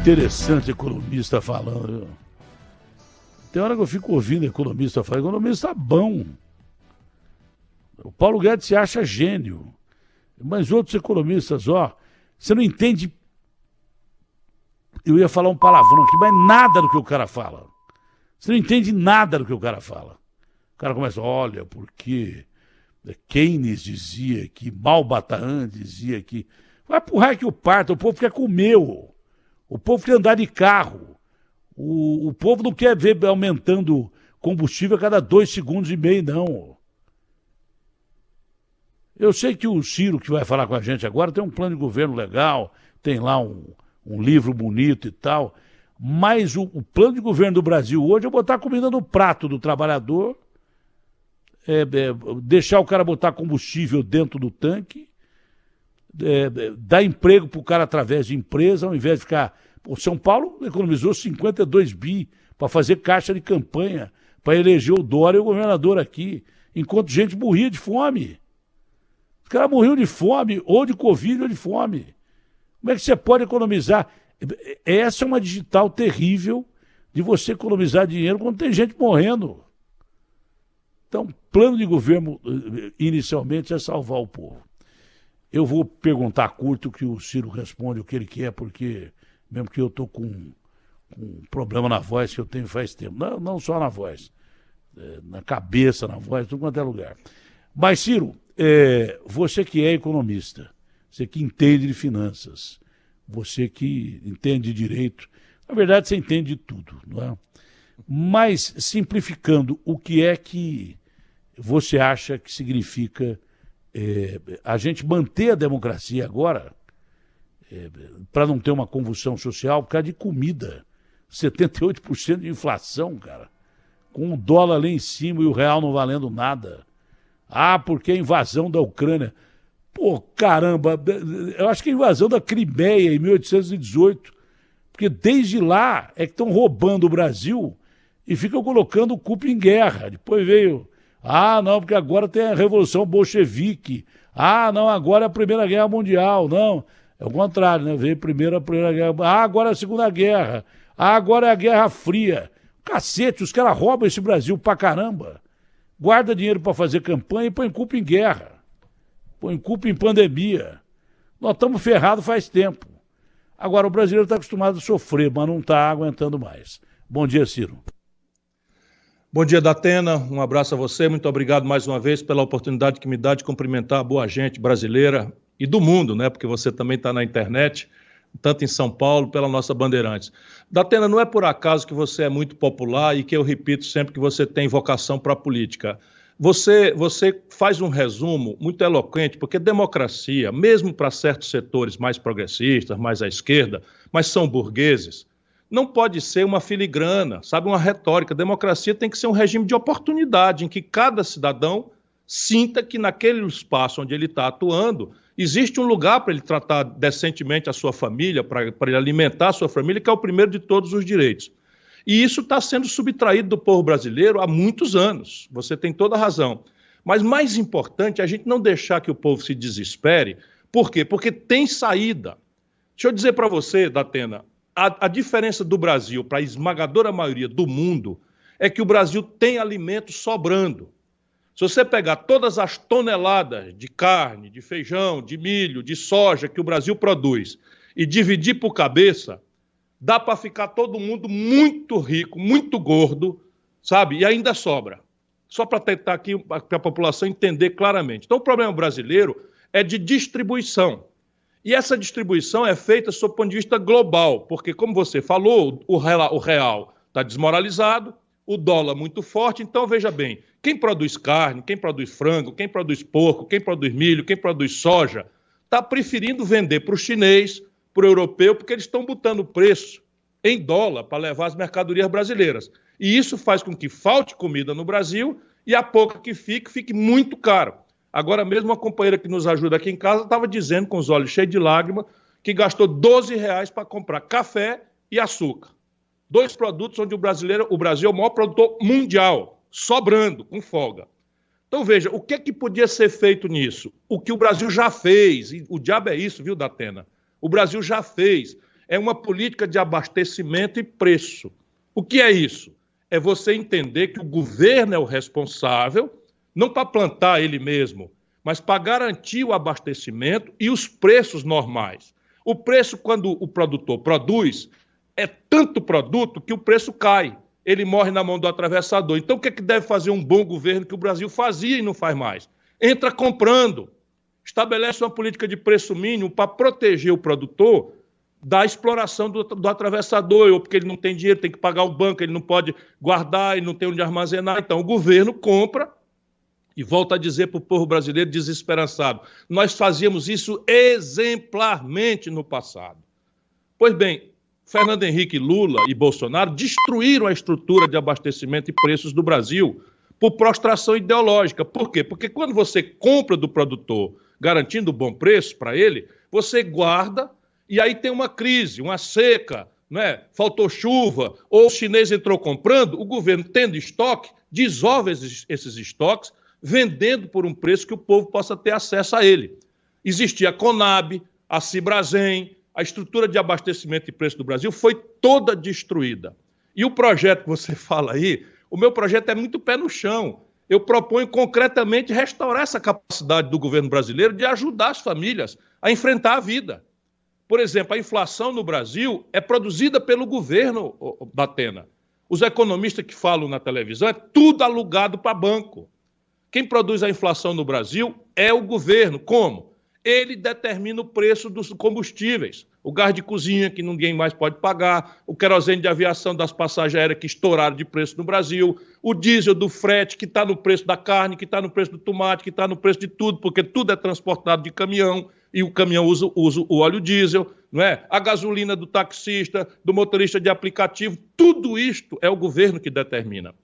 interessante economista falando, viu? Tem hora que eu fico ouvindo economista falar, economista bom. O Paulo Guedes se acha gênio. Mas outros economistas, você não entende. Eu ia falar um palavrão aqui, mas nada do que o cara fala. Você não entende nada do que o cara fala. O cara começa, olha, porque Keynes dizia que, Malbataan dizia que. Vai pro raio que o parta, o povo quer comer, o povo quer andar de carro. O povo não quer ver aumentando combustível a cada 2,5 segundos, não. Eu sei que o Ciro, que vai falar com a gente agora, tem um plano de governo legal, tem lá um livro bonito e tal, mas o plano de governo do Brasil hoje é botar comida no prato do trabalhador, deixar o cara botar combustível dentro do tanque, dar emprego para o cara através de empresa, ao invés de ficar... O São Paulo economizou 52 bi para fazer caixa de campanha, para eleger o Dória e o governador aqui, enquanto gente morria de fome. Os caras morriam de fome, ou de Covid, ou de fome. Como é que você pode economizar? Essa é uma digital terrível de você economizar dinheiro quando tem gente morrendo. Então, plano de governo, inicialmente, é salvar o povo. Eu vou perguntar curto que o Ciro responde o que ele quer, porque... Mesmo que eu estou com um problema na voz que eu tenho faz tempo. Não só na voz, na cabeça, na voz, tudo quanto é lugar. Mas, Ciro, você que é economista, você que entende de finanças, você que entende de direito, na verdade você entende de tudo, não é? Mas, simplificando, o que é que você acha que significa a gente manter a democracia agora... para não ter uma convulsão social por causa de comida. 78% de inflação, cara. Com o dólar lá em cima e o real não valendo nada. Porque a invasão da Ucrânia. Pô, caramba, eu acho que a invasão da Crimeia em 1818. Porque desde lá é que estão roubando o Brasil e ficam colocando o culpa em guerra. Depois veio, não, porque agora tem a Revolução Bolchevique. Não, agora é a Primeira Guerra Mundial. Não, é o contrário, né? Veio primeiro a Primeira Guerra. Agora é a Segunda Guerra. Agora é a Guerra Fria. Cacete, os caras roubam esse Brasil pra caramba. Guarda dinheiro para fazer campanha e põe culpa em guerra. Põe culpa em pandemia. Nós estamos ferrados faz tempo. Agora, o brasileiro está acostumado a sofrer, mas não está aguentando mais. Bom dia, Ciro. Bom dia, Datena. Um abraço a você. Muito obrigado mais uma vez pela oportunidade que me dá de cumprimentar a boa gente brasileira e do mundo, né? Porque você também está na internet, tanto em São Paulo, pela nossa Bandeirantes. Datena, não é por acaso que você é muito popular e que eu repito sempre que você tem vocação para a política. Você faz um resumo muito eloquente, porque democracia, mesmo para certos setores mais progressistas, mais à esquerda, mas são burgueses, não pode ser uma filigrana, sabe, uma retórica. Democracia tem que ser um regime de oportunidade, em que cada cidadão sinta que naquele espaço onde ele está atuando, existe um lugar para ele tratar decentemente a sua família, para ele alimentar a sua família, que é o primeiro de todos os direitos. E isso está sendo subtraído do povo brasileiro há muitos anos. Você tem toda a razão. Mas mais importante é a gente não deixar que o povo se desespere. Por quê? Porque tem saída. Deixa eu dizer para você, Datena, a diferença do Brasil para a esmagadora maioria do mundo é que o Brasil tem alimentos sobrando. Se você pegar todas as toneladas de carne, de feijão, de milho, de soja que o Brasil produz e dividir por cabeça, dá para ficar todo mundo muito rico, muito gordo, sabe? E ainda sobra. Só para tentar aqui para a população entender claramente. Então, o problema brasileiro é de distribuição. E essa distribuição é feita sob o ponto de vista global, porque, como você falou, o real está desmoralizado, o dólar muito forte. Então, veja bem, quem produz carne, quem produz frango, quem produz porco, quem produz milho, quem produz soja, está preferindo vender para o chinês, para o europeu, porque eles estão botando preço em dólar para levar as mercadorias brasileiras. E isso faz com que falte comida no Brasil e a pouca que fique muito caro. Agora mesmo, uma companheira que nos ajuda aqui em casa estava dizendo, com os olhos cheios de lágrimas, que gastou R$ 12 para comprar café e açúcar. 2 produtos onde o Brasil é o maior produtor mundial, sobrando, com folga. Então, veja, o que é que podia ser feito nisso? O que o Brasil já fez, e o diabo é isso, viu, Datena? O Brasil já fez, é uma política de abastecimento e preço. O que é isso? É você entender que o governo é o responsável, não para plantar ele mesmo, mas para garantir o abastecimento e os preços normais. O preço, quando o produtor produz, é tanto produto que o preço cai. Ele morre na mão do atravessador. Então, o que deve fazer um bom governo que o Brasil fazia e não faz mais? Entra comprando. Estabelece uma política de preço mínimo para proteger o produtor da exploração do atravessador, ou porque ele não tem dinheiro, tem que pagar o banco, ele não pode guardar, ele não tem onde armazenar. Então, o governo compra e volta a dizer para o povo brasileiro desesperançado. Nós fazíamos isso exemplarmente no passado. Pois bem, Fernando Henrique, Lula e Bolsonaro destruíram a estrutura de abastecimento e preços do Brasil por prostração ideológica. Por quê? Porque quando você compra do produtor garantindo bom preço para ele, você guarda e aí tem uma crise, uma seca, né? Faltou chuva, ou o chinês entrou comprando, o governo tendo estoque, dissolve esses estoques, vendendo por um preço que o povo possa ter acesso a ele. Existia a Conab, a Cibrazen, a estrutura de abastecimento e preço do Brasil foi toda destruída. E o projeto que você fala aí, o meu projeto é muito pé no chão. Eu proponho concretamente restaurar essa capacidade do governo brasileiro de ajudar as famílias a enfrentar a vida. Por exemplo, a inflação no Brasil é produzida pelo governo, Datena. Os economistas que falam na televisão é tudo alugado para banco. Quem produz a inflação no Brasil é o governo. Como? Ele determina o preço dos combustíveis. O gás de cozinha, que ninguém mais pode pagar, o querosene de aviação das passagens aéreas que estouraram de preço no Brasil, o diesel do frete, que está no preço da carne, que está no preço do tomate, que está no preço de tudo, porque tudo é transportado de caminhão, e o caminhão usa o óleo diesel, não é? A gasolina do taxista, do motorista de aplicativo, tudo isto é o governo que determina.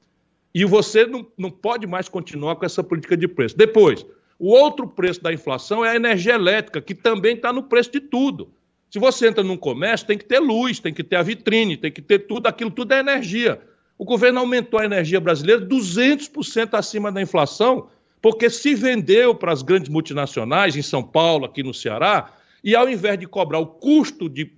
E você não pode mais continuar com essa política de preço. Depois, o outro preço da inflação é a energia elétrica, que também está no preço de tudo. Se você entra num comércio, tem que ter luz, tem que ter a vitrine, tem que ter tudo, aquilo tudo é energia. O governo aumentou a energia brasileira 200% acima da inflação, porque se vendeu para as grandes multinacionais, em São Paulo, aqui no Ceará, e ao invés de cobrar o custo de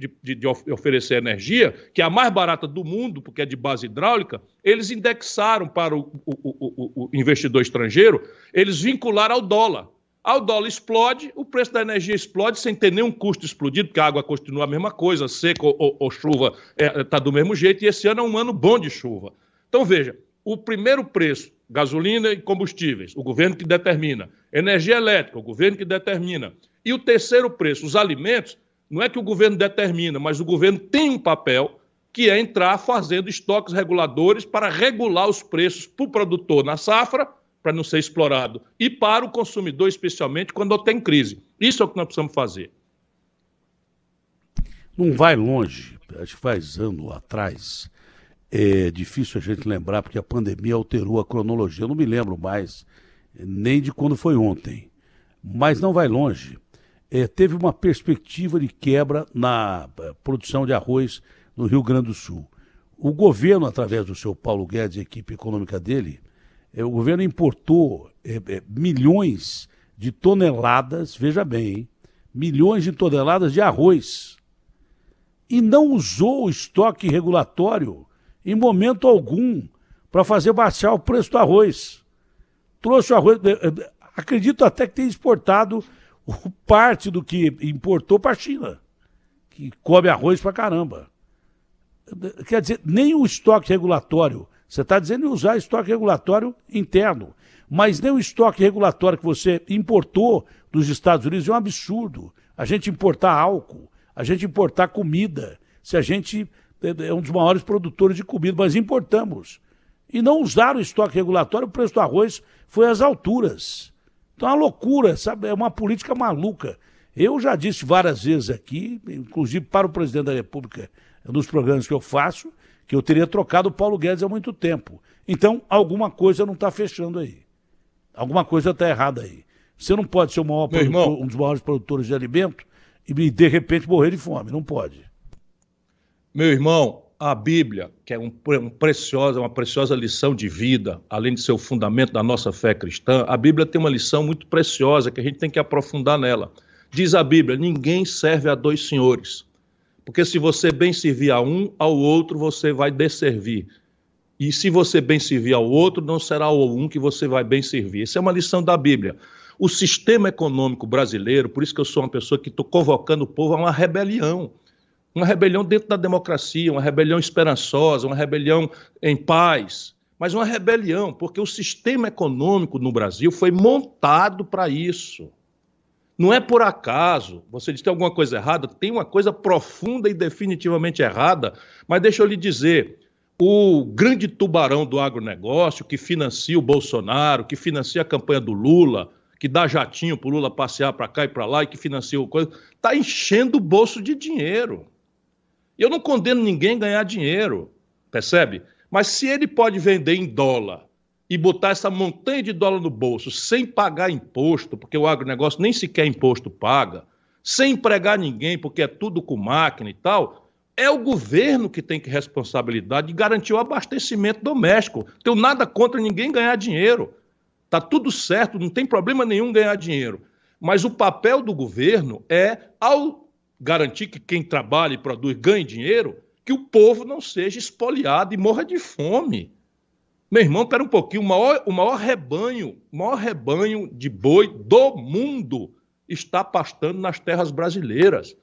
oferecer energia, que é a mais barata do mundo, porque é de base hidráulica, eles indexaram para o investidor estrangeiro, eles vincularam ao dólar. Ao dólar explode, o preço da energia explode sem ter nenhum custo explodido, porque a água continua a mesma coisa, seca ou chuva está do mesmo jeito, e esse ano é um ano bom de chuva. Então, veja, o primeiro preço, gasolina e combustíveis, o governo que determina. Energia elétrica, o governo que determina. E o terceiro preço, os alimentos, não é que o governo determina, mas o governo tem um papel que é entrar fazendo estoques reguladores para regular os preços para o produtor na safra, para não ser explorado, e para o consumidor, especialmente quando tem crise. Isso é o que nós precisamos fazer. Não vai longe, acho que faz ano atrás, é difícil a gente lembrar, porque a pandemia alterou a cronologia, eu não me lembro mais, nem de quando foi ontem, mas não vai longe. Teve uma perspectiva de quebra na produção de arroz no Rio Grande do Sul. O governo, através do seu Paulo Guedes e a equipe econômica dele, o governo importou milhões de toneladas, veja bem, hein, milhões de toneladas de arroz e não usou o estoque regulatório em momento algum para fazer baixar o preço do arroz. Trouxe o arroz, acredito até que tenha exportado parte do que importou para a China, que come arroz para caramba. Quer dizer, nem o estoque regulatório, você está dizendo em usar estoque regulatório interno, mas nem o estoque regulatório que você importou dos Estados Unidos é um absurdo. A gente importar álcool, a gente importar comida, se a gente é um dos maiores produtores de comida, mas importamos. E não usaram o estoque regulatório, o preço do arroz foi às alturas. Então é uma loucura, sabe? É uma política maluca. Eu já disse várias vezes aqui, inclusive para o presidente da República, nos programas que eu faço, que eu teria trocado o Paulo Guedes há muito tempo. Então, alguma coisa não está fechando aí. Alguma coisa está errada aí. Você não pode ser um dos maiores produtores de alimento e, de repente, morrer de fome. Não pode. Meu irmão, a Bíblia, que é uma preciosa lição de vida, além de ser o fundamento da nossa fé cristã, a Bíblia tem uma lição muito preciosa que a gente tem que aprofundar nela. Diz a Bíblia, ninguém serve a dois senhores, Porque se você bem servir a um, ao outro você vai desservir. E se você bem servir ao outro, não será ao um que você vai bem servir. Isso é uma lição da Bíblia. O sistema econômico brasileiro, por isso que eu sou uma pessoa que estou convocando o povo a uma rebelião. Uma rebelião dentro da democracia, uma rebelião esperançosa, uma rebelião em paz. Mas uma rebelião, porque o sistema econômico no Brasil foi montado para isso. Não é por acaso. Você diz que tem alguma coisa errada? Tem uma coisa profunda e definitivamente errada, mas deixa eu lhe dizer, o grande tubarão do agronegócio que financia o Bolsonaro, que financia a campanha do Lula, que dá jatinho para o Lula passear para cá e para lá e que financia o coisa, está enchendo o bolso de dinheiro. Eu não condeno ninguém a ganhar dinheiro, percebe? Mas se ele pode vender em dólar e botar essa montanha de dólar no bolso sem pagar imposto, porque o agronegócio nem sequer imposto paga, sem empregar ninguém, porque é tudo com máquina e tal, é o governo que tem que responsabilidade de garantir o abastecimento doméstico. Tenho nada contra ninguém ganhar dinheiro. Está tudo certo, não tem problema nenhum ganhar dinheiro. Mas o papel do governo é, ao garantir que quem trabalha e produz ganhe dinheiro, que o povo não seja espoliado e morra de fome. Meu irmão, espera um pouquinho, o maior rebanho de boi do mundo está pastando nas terras brasileiras.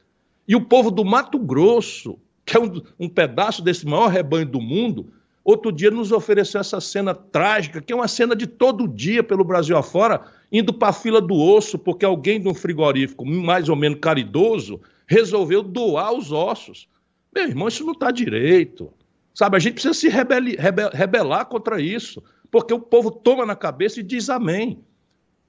E o povo do Mato Grosso, que é um pedaço desse maior rebanho do mundo, outro dia nos ofereceu essa cena trágica, que é uma cena de todo dia pelo Brasil afora, indo para a fila do osso, porque alguém de um frigorífico mais ou menos caridoso resolveu doar os ossos. Meu irmão, isso não está direito. Sabe, a gente precisa se rebelar contra isso, porque o povo toma na cabeça e diz amém.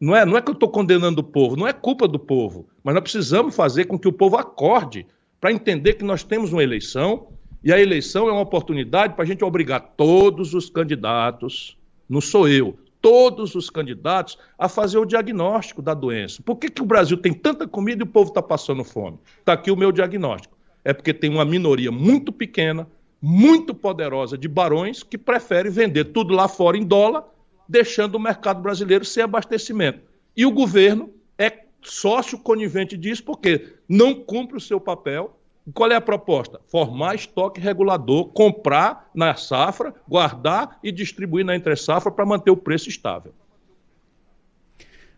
Não é que eu estou condenando o povo, não é culpa do povo, mas nós precisamos fazer com que o povo acorde para entender que nós temos uma eleição, e a eleição é uma oportunidade para a gente obrigar todos os candidatos, não sou eu, todos os candidatos a fazer o diagnóstico da doença. Por que o Brasil tem tanta comida e o povo está passando fome? Está aqui o meu diagnóstico. É porque tem uma minoria muito pequena, muito poderosa de barões que prefere vender tudo lá fora em dólar, deixando o mercado brasileiro sem abastecimento. E o governo é sócio conivente disso porque não cumpre o seu papel. Qual é a proposta? Formar estoque regulador, comprar na safra, guardar e distribuir na entre-safra para manter o preço estável.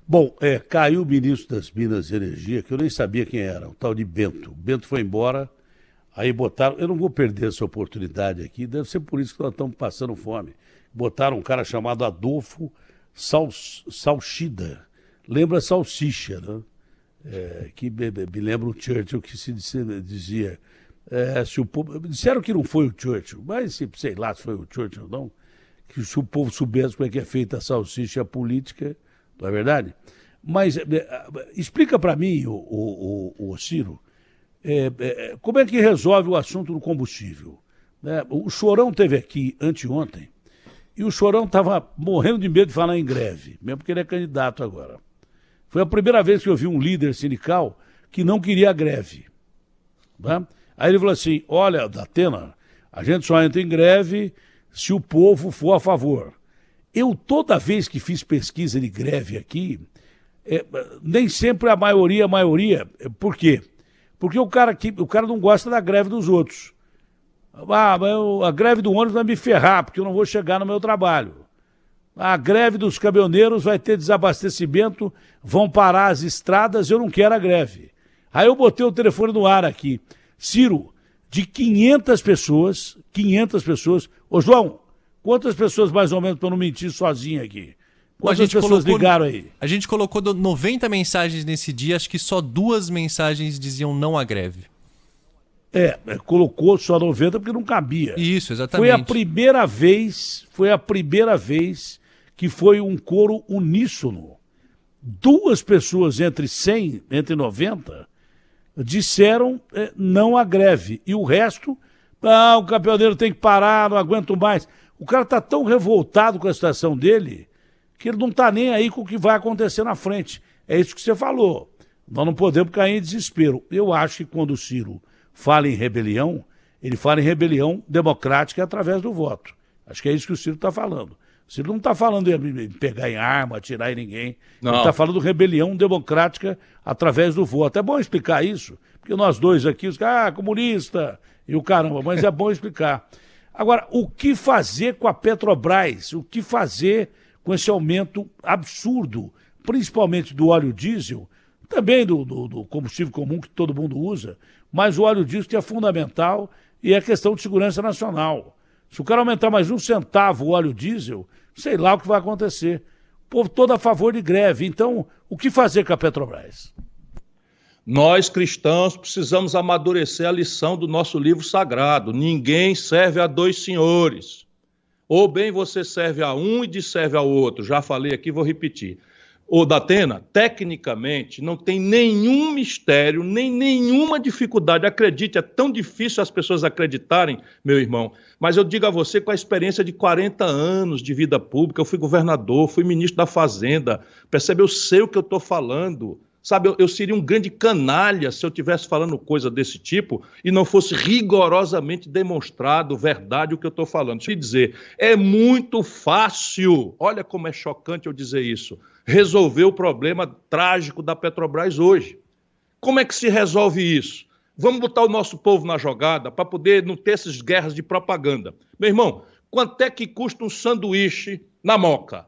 Bom, caiu o ministro das Minas e Energia, que eu nem sabia quem era, o tal de Bento. O Bento foi embora. Aí botaram, eu não vou perder essa oportunidade aqui, deve ser por isso que nós estamos passando fome. Botaram um cara chamado Adolfo Salchida, lembra salsicha, né? Que me lembra o Churchill que se dizia, se o povo, disseram que não foi o Churchill, mas sei lá se foi o Churchill ou não, que se o povo soubesse como é que é feita a salsicha política, não é verdade? Mas explica para mim, o Ciro, como é que resolve o assunto do combustível? O Chorão esteve aqui anteontem e o Chorão estava morrendo de medo de falar em greve, mesmo porque ele é candidato agora. Foi a primeira vez que eu vi um líder sindical que não queria greve. Né? Aí ele falou assim, olha, Datena, a gente só entra em greve se o povo for a favor. Eu, toda vez que fiz pesquisa de greve aqui, nem sempre a maioria. Por quê? Porque o cara não gosta da greve dos outros. A greve do ônibus vai me ferrar, porque eu não vou chegar no meu trabalho. A greve dos caminhoneiros vai ter desabastecimento, vão parar as estradas, eu não quero a greve. Aí eu botei o telefone no ar aqui. Ciro, de 500 pessoas... Ô João, quantas pessoas mais ou menos para não mentir sozinho aqui? Quantas pessoas ligaram aí? A gente colocou 90 mensagens nesse dia, acho que só 2 mensagens diziam não à greve. Colocou só 90 porque não cabia. Isso, exatamente. Foi a primeira vez que foi um coro uníssono. 2 pessoas entre 100, entre 90, disseram não à greve. E o resto, o caminhoneiro tem que parar, não aguento mais. O cara está tão revoltado com a situação dele que ele não está nem aí com o que vai acontecer na frente. É isso que você falou. Nós não podemos cair em desespero. Eu acho que quando o Ciro fala em rebelião, ele fala em rebelião democrática através do voto. Acho que é isso que o Ciro está falando. Ciro não está falando em pegar em arma, atirar em ninguém. Não. Ele está falando de rebelião democrática através do voto. É bom explicar isso, porque nós dois aqui, os caras, comunista e o caramba, mas é bom explicar. Agora, o que fazer com a Petrobras? O que fazer com esse aumento absurdo, principalmente do óleo diesel, também do combustível comum que todo mundo usa, mas o óleo diesel que é fundamental e é questão de segurança nacional. Se o cara aumentar mais 1 centavo o óleo diesel, sei lá o que vai acontecer. O povo todo a favor de greve. Então, o que fazer com a Petrobras? Nós, cristãos, precisamos amadurecer a lição do nosso livro sagrado. Ninguém serve a dois senhores. Ou bem você serve a um e serve ao outro. Já falei aqui, vou repetir. Ô, Datena, tecnicamente, não tem nenhum mistério, nem nenhuma dificuldade. Acredite, é tão difícil as pessoas acreditarem, meu irmão. Mas eu digo a você, com a experiência de 40 anos de vida pública, eu fui governador, fui ministro da Fazenda. Percebe? Eu sei o que eu estou falando. Sabe, eu seria um grande canalha se eu estivesse falando coisa desse tipo e não fosse rigorosamente demonstrado verdade o que eu estou falando. Deixa eu dizer, é muito fácil, olha como é chocante eu dizer isso, resolver o problema trágico da Petrobras hoje. Como é que se resolve isso? Vamos botar o nosso povo na jogada para poder não ter essas guerras de propaganda. Meu irmão, quanto é que custa um sanduíche na Moca?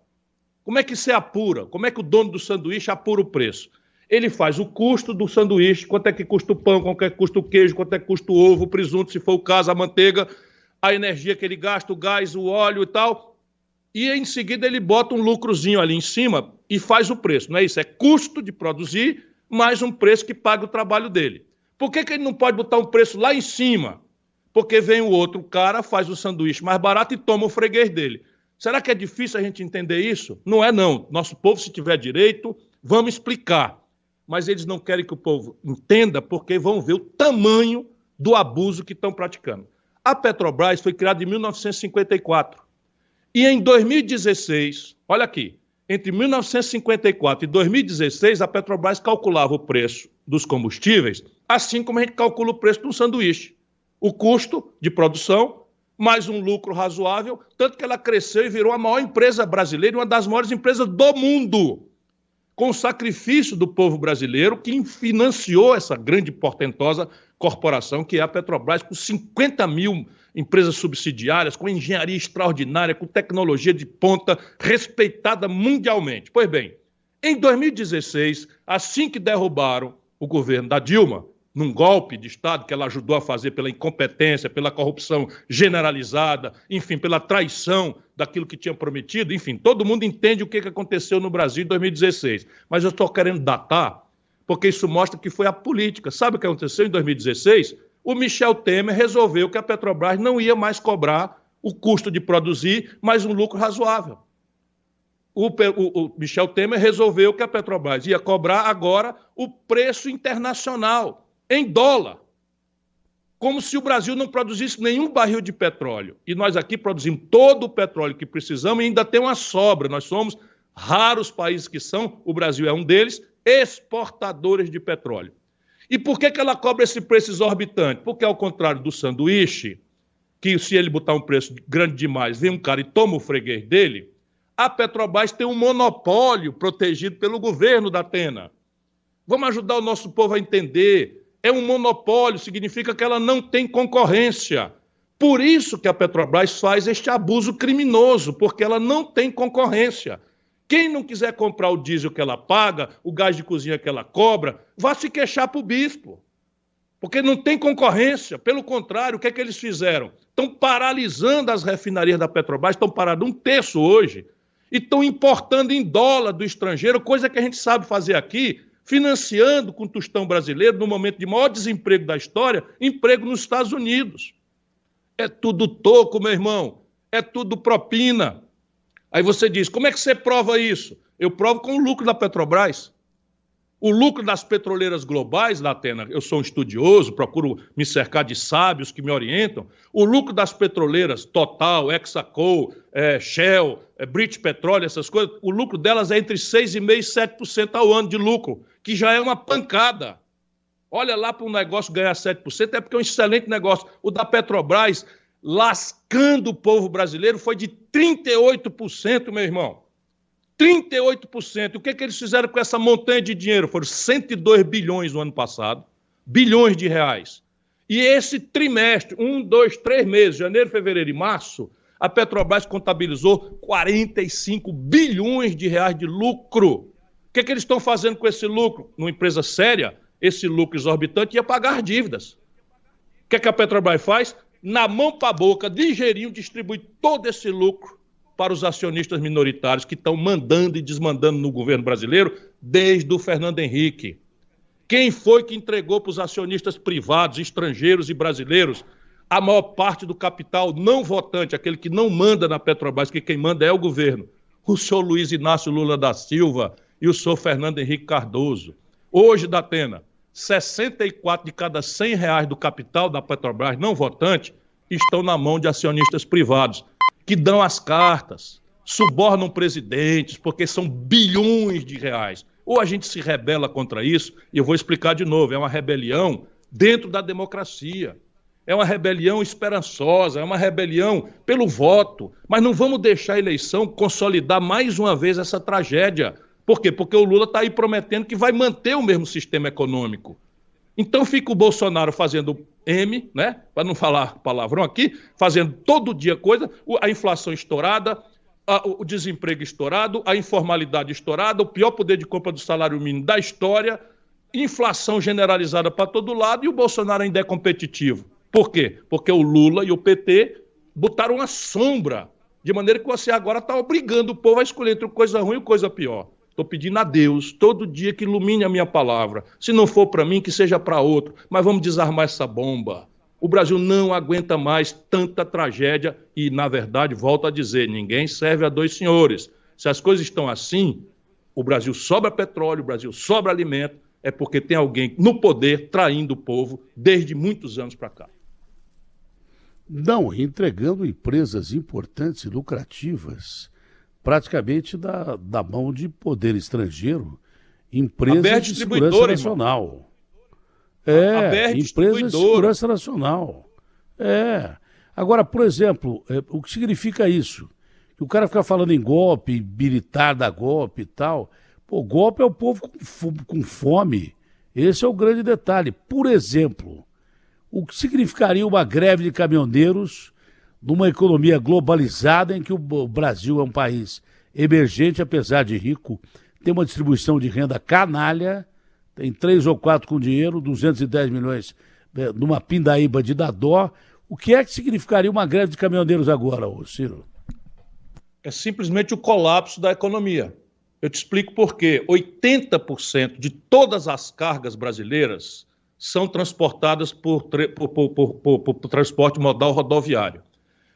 Como é que você apura? Como é que o dono do sanduíche apura o preço? Ele faz o custo do sanduíche, quanto é que custa o pão, quanto é que custa o queijo, quanto é que custa o ovo, o presunto, se for o caso, a manteiga, a energia que ele gasta, o gás, o óleo e tal. E em seguida ele bota um lucrozinho ali em cima e faz o preço, não é isso? É custo de produzir mais um preço que paga o trabalho dele. Por que ele não pode botar um preço lá em cima? Porque vem o outro cara, faz o sanduíche mais barato e toma o freguês dele. Será que é difícil a gente entender isso? Não é não. Nosso povo, se tiver direito, vamos explicar. Mas eles não querem que o povo entenda porque vão ver o tamanho do abuso que estão praticando. A Petrobras foi criada em 1954. E em 2016, olha aqui, entre 1954 e 2016, a Petrobras calculava o preço dos combustíveis, assim como a gente calcula o preço de um sanduíche. O custo de produção, mais um lucro razoável, tanto que ela cresceu e virou a maior empresa brasileira, uma das maiores empresas do mundo, com o sacrifício do povo brasileiro que financiou essa grande portentosa corporação que é a Petrobras, com 50 mil empresas subsidiárias, com engenharia extraordinária, com tecnologia de ponta, respeitada mundialmente. Pois bem, em 2016, assim que derrubaram o governo da Dilma, num golpe de Estado que ela ajudou a fazer pela incompetência, pela corrupção generalizada, enfim, pela traição daquilo que tinha prometido, enfim, todo mundo entende o que aconteceu no Brasil em 2016. Mas eu estou querendo datar, porque isso mostra que foi a política. Sabe o que aconteceu em 2016? O Michel Temer resolveu que a Petrobras não ia mais cobrar o custo de produzir, mas um lucro razoável. O Michel Temer resolveu que a Petrobras ia cobrar agora o preço internacional, em dólar, como se o Brasil não produzisse nenhum barril de petróleo. E nós aqui produzimos todo o petróleo que precisamos e ainda tem uma sobra. Nós somos raros países que são, o Brasil é um deles, exportadores de petróleo. E por que ela cobra esse preço exorbitante? Porque, ao contrário do sanduíche, que se ele botar um preço grande demais, vem um cara e toma o freguês dele, a Petrobras tem um monopólio protegido pelo governo da Atena. Vamos ajudar o nosso povo a entender. É um monopólio, significa que ela não tem concorrência. Por isso que a Petrobras faz este abuso criminoso, porque ela não tem concorrência. Quem não quiser comprar o diesel que ela paga, o gás de cozinha que ela cobra, vá se queixar para o bispo. Porque não tem concorrência. Pelo contrário, o que é que eles fizeram? Estão paralisando as refinarias da Petrobras, estão paradas 1/3 hoje, e estão importando em dólar do estrangeiro, coisa que a gente sabe fazer aqui, financiando com o tostão brasileiro, no momento de maior desemprego da história, emprego nos Estados Unidos. É tudo toco, meu irmão. É tudo propina. Aí você diz, como é que você prova isso? Eu provo com o lucro da Petrobras. O lucro das petroleiras globais, Datena, eu sou um estudioso, procuro me cercar de sábios que me orientam. O lucro das petroleiras, Total, Exacol, Shell, British Petroleum, essas coisas, o lucro delas é entre 6,5% e 7% ao ano de lucro, que já é uma pancada. Olha lá para um negócio ganhar 7%, é porque é um excelente negócio. O da Petrobras, lascando o povo brasileiro, foi de 38%, meu irmão. 38%. O que eles fizeram com essa montanha de dinheiro? Foram 102 bilhões no ano passado, bilhões de reais. E esse trimestre, 1, 2, 3 meses, janeiro, fevereiro e março, a Petrobras contabilizou 45 bilhões de reais de lucro. O que eles estão fazendo com esse lucro? Numa empresa séria, esse lucro exorbitante ia pagar dívidas. O que a Petrobras faz? Na mão para a boca, ligeirinho, distribui todo esse lucro para os acionistas minoritários que estão mandando e desmandando no governo brasileiro desde o Fernando Henrique. Quem foi que entregou para os acionistas privados, estrangeiros e brasileiros a maior parte do capital não votante, aquele que não manda na Petrobras, que quem manda é o governo? O senhor Luiz Inácio Lula da Silva e o senhor Fernando Henrique Cardoso. Hoje, Datena, 64 de cada 100 reais do capital da Petrobras não votante estão na mão de acionistas privados, que dão as cartas, subornam presidentes, porque são bilhões de reais. Ou a gente se rebela contra isso, e eu vou explicar de novo, é uma rebelião dentro da democracia. É uma rebelião esperançosa, é uma rebelião pelo voto. Mas não vamos deixar a eleição consolidar mais uma vez essa tragédia. Por quê? Porque o Lula está aí prometendo que vai manter o mesmo sistema econômico. Então fica o Bolsonaro fazendo M, né? Para não falar palavrão aqui, fazendo todo dia coisa, a inflação estourada, o desemprego estourado, a informalidade estourada, o pior poder de compra do salário mínimo da história, inflação generalizada para todo lado e o Bolsonaro ainda é competitivo. Por quê? Porque o Lula e o PT botaram uma sombra, de maneira que você agora está obrigando o povo a escolher entre coisa ruim e coisa pior. Estou pedindo a Deus, todo dia, que ilumine a minha palavra. Se não for para mim, que seja para outro. Mas vamos desarmar essa bomba. O Brasil não aguenta mais tanta tragédia e, na verdade, volto a dizer, ninguém serve a dois senhores. Se as coisas estão assim, o Brasil sobra petróleo, o Brasil sobra alimento, é porque tem alguém no poder traindo o povo desde muitos anos para cá. Não, entregando empresas importantes e lucrativas, praticamente da mão de poder estrangeiro, empresas de segurança nacional. Empresas de segurança nacional. Agora, por exemplo, o que significa isso? Que o cara fica falando em golpe, militar da golpe e tal. Pô, golpe é o povo com fome. Esse é o grande detalhe. Por exemplo, o que significaria uma greve de caminhoneiros numa economia globalizada em que o Brasil é um país emergente, apesar de rico, tem uma distribuição de renda canalha, tem 3 ou 4 com dinheiro, 210 milhões numa pindaíba de dadó. O que é que significaria uma greve de caminhoneiros agora, Ciro? É simplesmente o colapso da economia. Eu te explico por quê. 80% de todas as cargas brasileiras são transportadas por transporte modal rodoviário.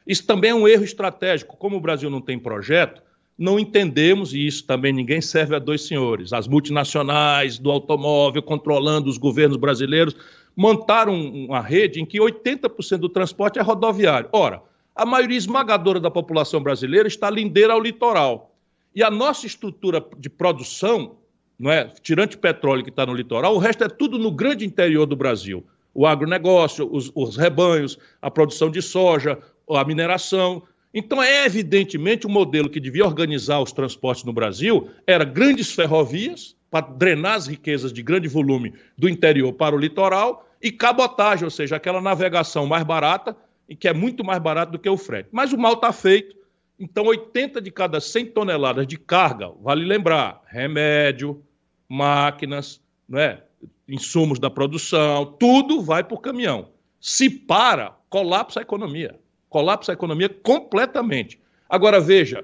Isso também é um erro estratégico. Como o Brasil não tem projeto, não entendemos, e isso também ninguém serve a dois senhores. As multinacionais do automóvel controlando os governos brasileiros montaram uma rede em que 80% do transporte é rodoviário. Ora, a maioria esmagadora da população brasileira está lindeira ao litoral. E a nossa estrutura de produção, não é, tirante petróleo que está no litoral, o resto é tudo no grande interior do Brasil. O agronegócio, os rebanhos, a produção de soja, a mineração. Então, evidentemente, o modelo que devia organizar os transportes no Brasil era grandes ferrovias, para drenar as riquezas de grande volume do interior para o litoral, e cabotagem, ou seja, aquela navegação mais barata, e que é muito mais barato do que o frete. Mas o mal está feito. Então, 80 de cada 100 toneladas de carga, vale lembrar, remédio, máquinas, não é? Insumos da produção, tudo vai por caminhão. Se para, colapsa a economia. Colapsa a economia completamente. Agora, veja,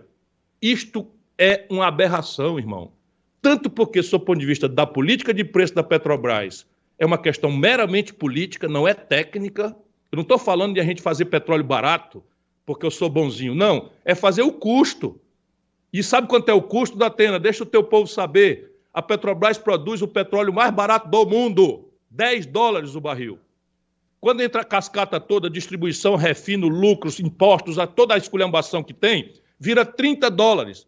isto é uma aberração, irmão. Tanto porque, sob o ponto de vista da política de preço da Petrobras, é uma questão meramente política, não é técnica. Eu não estou falando de a gente fazer petróleo barato, porque eu sou bonzinho. Não, é fazer o custo. E sabe quanto é o custo, Datena? Deixa o teu povo saber. A Petrobras produz o petróleo mais barato do mundo, $10 o barril. Quando entra a cascata toda, distribuição, refino, lucros, impostos, toda a esculhambação que tem, vira $30.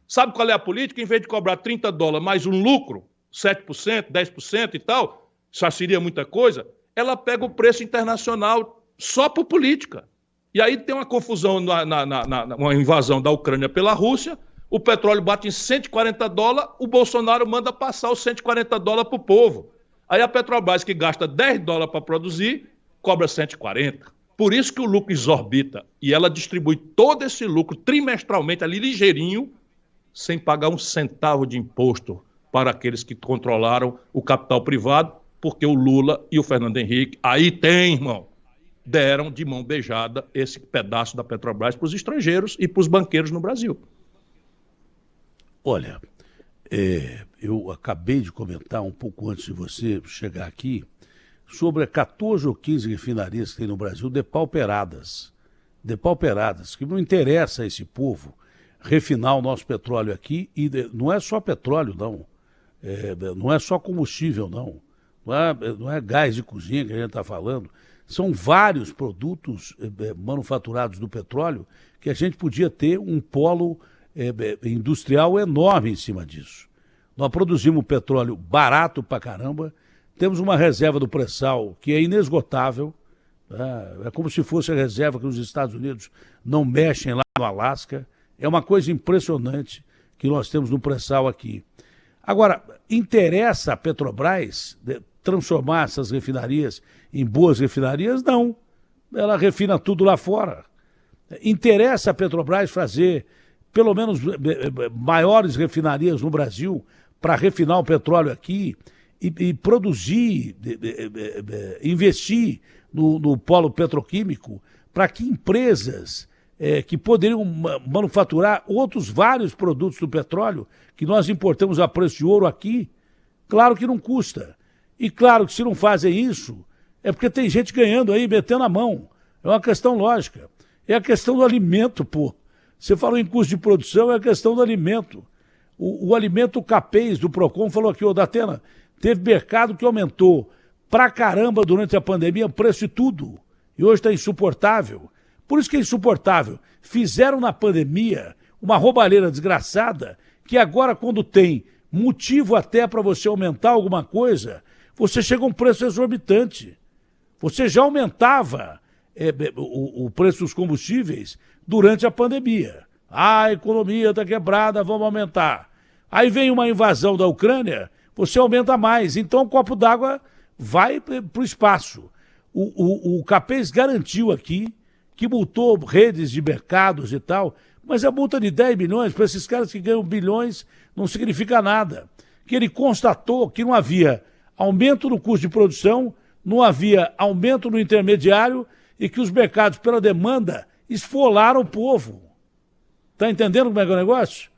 Sabe qual é a política? Em vez de cobrar $30 mais um lucro, 7%, 10% e tal, só seria muita coisa, ela pega o preço internacional só por política. E aí tem uma confusão, uma invasão da Ucrânia pela Rússia, o petróleo bate em $140, o Bolsonaro manda passar os $140 para o povo. Aí a Petrobras, que gasta $10 para produzir, cobra 140. Por isso que o lucro exorbita. E ela distribui todo esse lucro trimestralmente, ali ligeirinho, sem pagar um centavo de imposto para aqueles que controlaram o capital privado, porque o Lula e o Fernando Henrique, aí tem, irmão, deram de mão beijada esse pedaço da Petrobras para os estrangeiros e para os banqueiros no Brasil. Olha, eu acabei de comentar um pouco antes de você chegar aqui sobre 14 ou 15 refinarias que tem no Brasil depauperadas, que não interessa a esse povo refinar o nosso petróleo aqui, e não é só petróleo, não, não é só combustível, não é gás de cozinha que a gente está falando, são vários produtos manufaturados do petróleo que a gente podia ter um polo industrial enorme em cima disso. Nós produzimos petróleo barato pra caramba, temos uma reserva do pré-sal que é inesgotável, é como se fosse a reserva que os Estados Unidos não mexem lá no Alasca. É uma coisa impressionante que nós temos no pré-sal aqui. Agora, interessa a Petrobras transformar essas refinarias em boas refinarias? Não. Ela refina tudo lá fora. Interessa a Petrobras fazer pelo menos maiores refinarias no Brasil para refinar o petróleo aqui e produzir, investir no polo petroquímico para que empresas que poderiam manufaturar outros vários produtos do petróleo que nós importamos a preço de ouro aqui, claro que não custa. E claro que se não fazem isso, é porque tem gente ganhando aí, metendo a mão. É uma questão lógica. É a questão do alimento, pô. Você falou em custo de produção, é a questão do alimento. O alimento, o Capês do Procon falou aqui, Datena, teve mercado que aumentou pra caramba durante a pandemia, o preço de tudo. E hoje está insuportável. Por isso que é insuportável. Fizeram na pandemia uma roubalheira desgraçada que agora, quando tem motivo até para você aumentar alguma coisa, você chega a um preço exorbitante. Você já aumentava o preço dos combustíveis durante a pandemia. A economia está quebrada, vamos aumentar. Aí vem uma invasão da Ucrânia, você aumenta mais. Então o copo d'água vai para o espaço. O Capês garantiu aqui que multou redes de mercados e tal, mas a multa de 10 milhões para esses caras que ganham bilhões não significa nada. Que ele constatou que não havia aumento no custo de produção, não havia aumento no intermediário e que os mercados, pela demanda, esfolaram o povo. Está entendendo como é que é o negócio?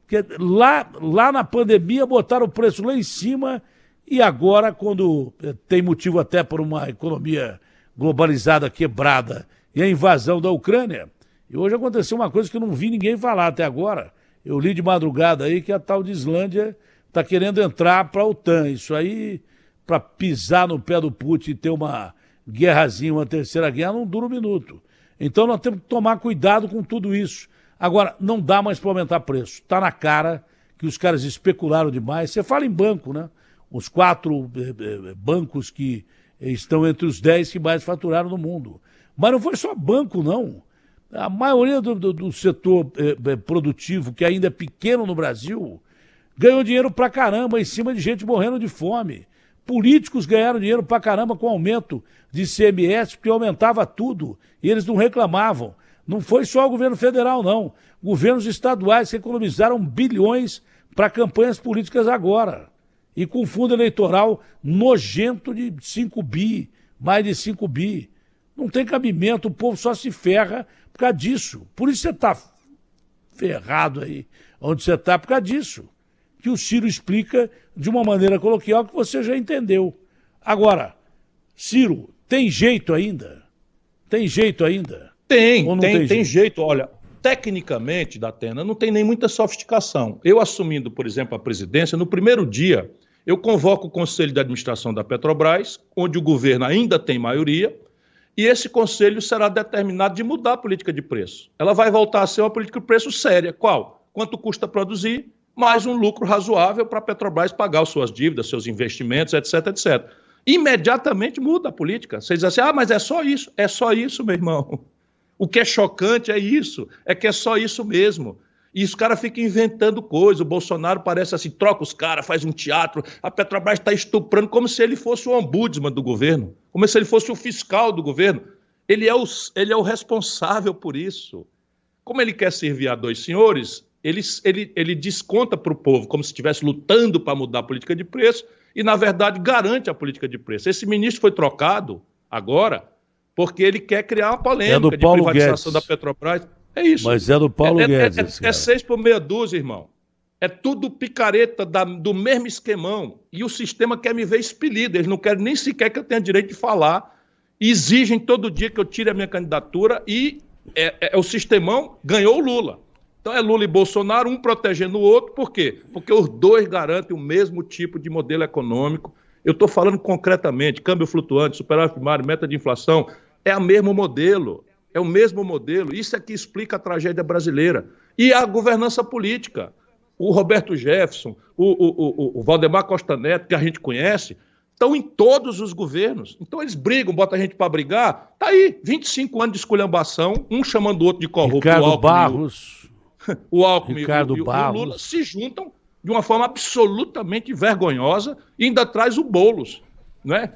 Porque lá na pandemia botaram o preço lá em cima e agora, quando tem motivo até por uma economia globalizada quebrada e a invasão da Ucrânia, e hoje aconteceu uma coisa que eu não vi ninguém falar até agora. Eu li de madrugada aí que a tal de Islândia está querendo entrar para a OTAN. Isso aí, para pisar no pé do Putin e ter uma guerrazinha, uma terceira guerra, não dura um minuto. Então nós temos que tomar cuidado com tudo isso. Agora, não dá mais para aumentar preço. Está na cara que os caras especularam demais. Você fala em banco, né? Os 4 bancos que estão entre os 10 que mais faturaram no mundo. Mas não foi só banco, não. A maioria do setor produtivo, que ainda é pequeno no Brasil, ganhou dinheiro pra caramba em cima de gente morrendo de fome. Políticos ganharam dinheiro pra caramba com aumento de ICMS, porque aumentava tudo, e eles não reclamavam. Não foi só o governo federal, não. Governos estaduais que economizaram bilhões para campanhas políticas agora. E com fundo eleitoral nojento de 5 bi, mais de 5 bi. Não tem cabimento, o povo só se ferra por causa disso. Por isso você está ferrado aí, onde você está, por causa disso. Que o Ciro explica de uma maneira coloquial que você já entendeu. Agora, Ciro, tem jeito ainda? Tem jeito ainda? Tem jeito. Olha, tecnicamente, Datena, não tem nem muita sofisticação. Eu assumindo, por exemplo, a presidência, no primeiro dia, eu convoco o Conselho de Administração da Petrobras, onde o governo ainda tem maioria, e esse conselho será determinado de mudar a política de preço. Ela vai voltar a ser uma política de preço séria. Qual? Quanto custa produzir, mais um lucro razoável para a Petrobras pagar as suas dívidas, seus investimentos, etc, etc. Imediatamente muda a política. Você diz assim, mas é só isso. É só isso, meu irmão. O que é chocante é isso, é que é só isso mesmo. E os caras ficam inventando coisa. O Bolsonaro parece assim, troca os caras, faz um teatro. A Petrobras está estuprando como se ele fosse o ombudsman do governo, como se ele fosse o fiscal do governo. Ele é o responsável por isso. Como ele quer servir a dois senhores, ele desconta para o povo como se estivesse lutando para mudar a política de preço e, na verdade, garante a política de preço. Esse ministro foi trocado agora porque ele quer criar uma polêmica de privatização da Petrobras. É isso. Mas é do Paulo Guedes. É 6 por meia dúzia, irmão. É tudo picareta do mesmo esquemão. E o sistema quer me ver expelido. Eles não querem nem sequer que eu tenha direito de falar. Exigem todo dia que eu tire a minha candidatura e o sistemão ganhou o Lula. Então é Lula e Bolsonaro, um protegendo o outro. Por quê? Porque os dois garantem o mesmo tipo de modelo econômico. Eu estou falando concretamente, câmbio flutuante, superávit primário, meta de inflação, é o mesmo modelo. É o mesmo modelo. Isso é que explica a tragédia brasileira. E a governança política. O Roberto Jefferson, o Valdemar Costa Neto, que a gente conhece, estão em todos os governos. Então eles brigam, botam a gente para brigar. Tá aí, 25 anos de esculhambação, um chamando o outro de corrupto. Ricardo Barros. O Alckmin Ricardo e o Barros. Lula se juntam de uma forma absolutamente vergonhosa e ainda traz o Boulos, né?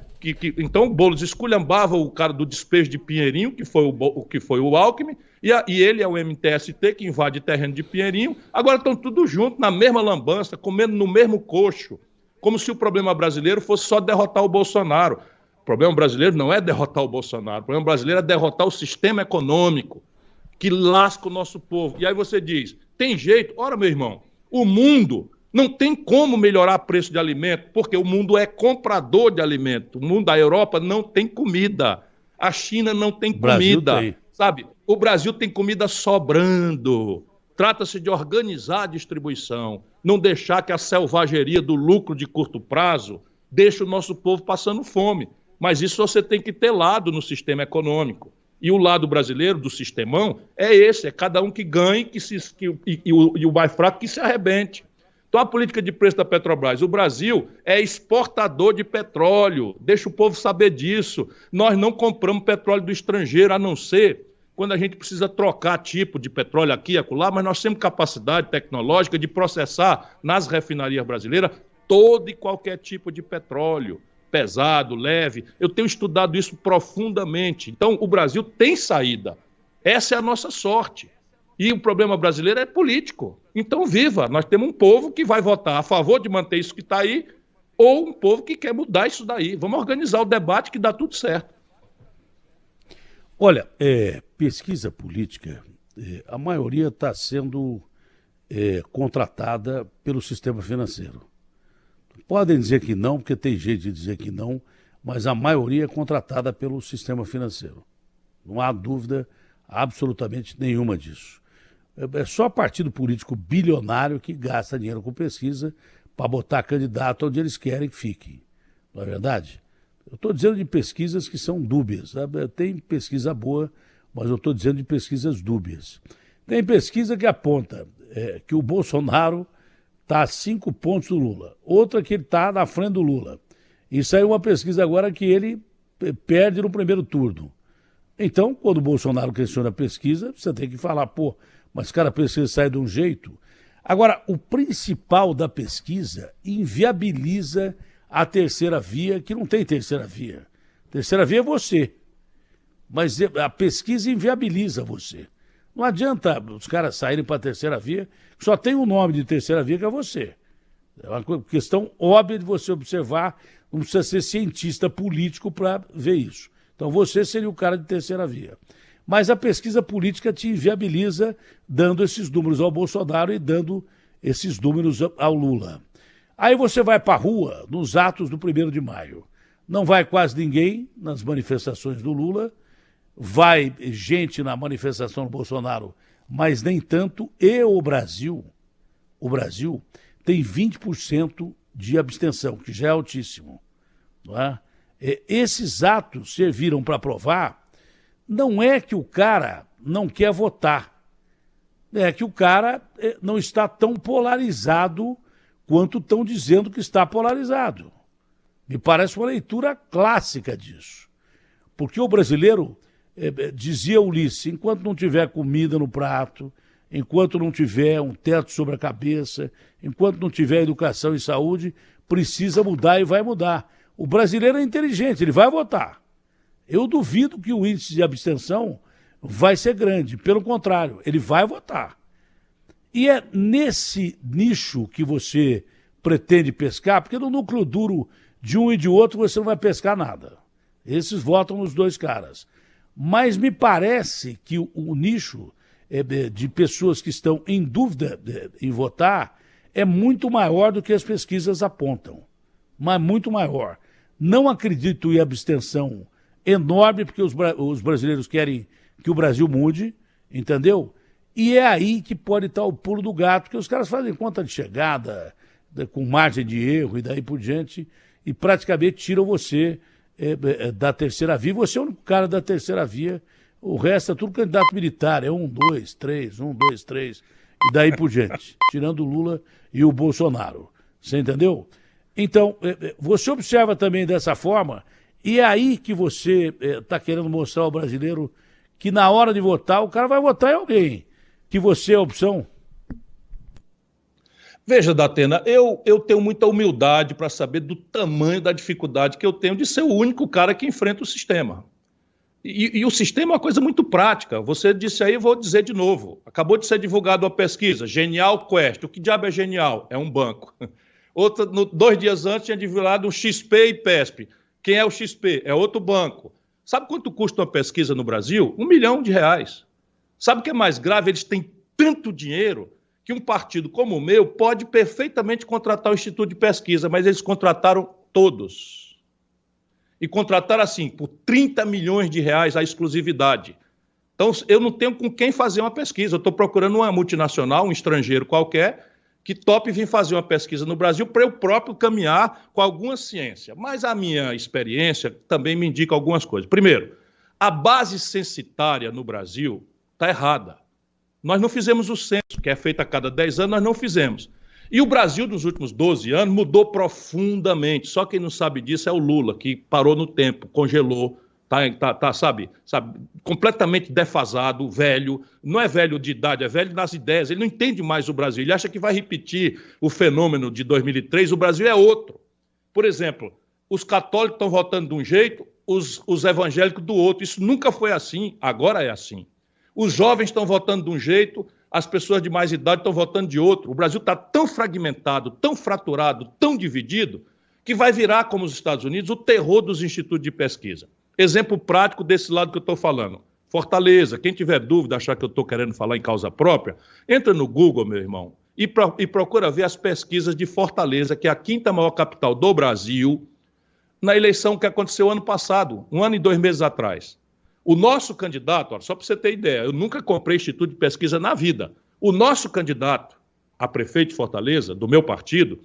Então o Boulos esculhambava o cara do despejo de Pinheirinho, que foi o Alckmin, e ele é o MTST, que invade terreno de Pinheirinho. Agora estão tudo junto, na mesma lambança, comendo no mesmo coxo, como se o problema brasileiro fosse só derrotar o Bolsonaro. O problema brasileiro não é derrotar o Bolsonaro, o problema brasileiro é derrotar o sistema econômico, que lasca o nosso povo. E aí você diz, tem jeito? Ora, meu irmão, o mundo não tem como melhorar o preço de alimento, porque o mundo é comprador de alimento. O mundo da Europa não tem comida. A China não tem comida. Sabe? O Brasil tem comida sobrando. Trata-se de organizar a distribuição, não deixar que a selvageria do lucro de curto prazo deixe o nosso povo passando fome. Mas isso você tem que ter lado no sistema econômico. E o lado brasileiro, do sistemão, é esse, é cada um que ganhe e o mais fraco que se arrebente. Então a política de preço da Petrobras, o Brasil é exportador de petróleo, deixa o povo saber disso. Nós não compramos petróleo do estrangeiro, a não ser quando a gente precisa trocar tipo de petróleo aqui e acolá, mas nós temos capacidade tecnológica de processar nas refinarias brasileiras todo e qualquer tipo de petróleo, pesado, leve. Eu tenho estudado isso profundamente. Então o Brasil tem saída. Essa é a nossa sorte. E o problema brasileiro é político. Então, viva! Nós temos um povo que vai votar a favor de manter isso que está aí, ou um povo que quer mudar isso daí. Vamos organizar o debate que dá tudo certo. Olha, pesquisa política, a maioria está sendo contratada pelo sistema financeiro. Podem dizer que não, porque tem jeito de dizer que não, mas a maioria é contratada pelo sistema financeiro. Não há dúvida absolutamente nenhuma disso. É só partido político bilionário que gasta dinheiro com pesquisa para botar candidato onde eles querem que fiquem. Não é verdade? Eu estou dizendo de pesquisas que são dúbias. Sabe? Tem pesquisa boa, mas eu estou dizendo de pesquisas dúbias. Tem pesquisa que aponta que o Bolsonaro está a 5 pontos do Lula. Outra que ele está na frente do Lula. E saiu uma pesquisa agora que ele perde no primeiro turno. Então, quando o Bolsonaro questiona a pesquisa, você tem que falar, mas cara, a pesquisa sai de um jeito. Agora, o principal da pesquisa inviabiliza a terceira via, que não tem terceira via. Terceira via é você. Mas a pesquisa inviabiliza você. Não adianta os caras saírem para a terceira via, que só tem um nome de terceira via que é você. É uma questão óbvia de você observar, não precisa ser cientista político para ver isso. Então você seria o cara de terceira via. Mas a pesquisa política te inviabiliza dando esses números ao Bolsonaro e dando esses números ao Lula. Aí você vai para a rua nos atos do 1º de maio. Não vai quase ninguém nas manifestações do Lula, vai gente na manifestação do Bolsonaro, mas nem tanto, e o Brasil tem 20% de abstenção, que já é altíssimo. Não é? Esses atos serviram para provar, não é que o cara não quer votar, é que o cara não está tão polarizado quanto estão dizendo que está polarizado. Me parece uma leitura clássica disso. Porque o brasileiro dizia Ulisses, enquanto não tiver comida no prato, enquanto não tiver um teto sobre a cabeça, enquanto não tiver educação e saúde, precisa mudar e vai mudar. O brasileiro é inteligente, ele vai votar. Eu duvido que o índice de abstenção vai ser grande. Pelo contrário, ele vai votar. E é nesse nicho que você pretende pescar, porque no núcleo duro de um e de outro você não vai pescar nada. Esses votam nos dois caras. Mas me parece que o nicho de pessoas que estão em dúvida em votar é muito maior do que as pesquisas apontam. Mas muito maior. Não acredito em abstenção enorme, porque os brasileiros querem que o Brasil mude, entendeu? E é aí que pode estar o pulo do gato, que os caras fazem conta de chegada, com margem de erro e daí por diante, e praticamente tiram você da terceira via. Você é o único cara da terceira via, o resto é tudo candidato militar, é 1, 2, 3, 1, 2, 3, e daí por diante, tirando o Lula e o Bolsonaro. Você entendeu? Então, você observa também dessa forma, e é aí que você está querendo mostrar ao brasileiro que na hora de votar, o cara vai votar em alguém, que você é a opção. Veja, Datena, eu tenho muita humildade para saber do tamanho da dificuldade que eu tenho de ser o único cara que enfrenta o sistema. E o sistema é uma coisa muito prática. Você disse aí, eu vou dizer de novo. Acabou de ser divulgada uma pesquisa, Genial Quest. O que diabo é Genial? É um banco. 2 dias antes tinha divulgado o XP e PESP. Quem é o XP? É outro banco. Sabe quanto custa uma pesquisa no Brasil? R$1 milhão. Sabe o que é mais grave? Eles têm tanto dinheiro que um partido como o meu pode perfeitamente contratar o Instituto de Pesquisa, mas eles contrataram todos. E contrataram, assim, por R$30 milhões a exclusividade. Então, eu não tenho com quem fazer uma pesquisa. Eu estou procurando uma multinacional, um estrangeiro qualquer, que tope vir fazer uma pesquisa no Brasil para eu próprio caminhar com alguma ciência. Mas a minha experiência também me indica algumas coisas. Primeiro, a base censitária no Brasil está errada. Nós não fizemos o censo, que é feito a cada 10 anos, nós não fizemos. E o Brasil, nos últimos 12 anos, mudou profundamente. Só quem não sabe disso é o Lula, que parou no tempo, congelou, sabe, completamente defasado, velho. Não é velho de idade, é velho nas ideias. Ele não entende mais o Brasil. Ele acha que vai repetir o fenômeno de 2003. O Brasil é outro. Por exemplo, os católicos estão votando de um jeito, os evangélicos do outro. Isso nunca foi assim, agora é assim. Os jovens estão votando de um jeito, as pessoas de mais idade estão votando de outro. O Brasil está tão fragmentado, tão fraturado, tão dividido, que vai virar, como os Estados Unidos, o terror dos institutos de pesquisa. Exemplo prático desse lado que eu estou falando. Fortaleza, quem tiver dúvida, achar que eu estou querendo falar em causa própria, entra no Google, meu irmão, e procura ver as pesquisas de Fortaleza, que é a 5ª maior capital do Brasil, na eleição que aconteceu ano passado, 1 ano e 2 meses atrás. O nosso candidato, só para você ter ideia, eu nunca comprei instituto de pesquisa na vida. O nosso candidato a prefeito de Fortaleza, do meu partido,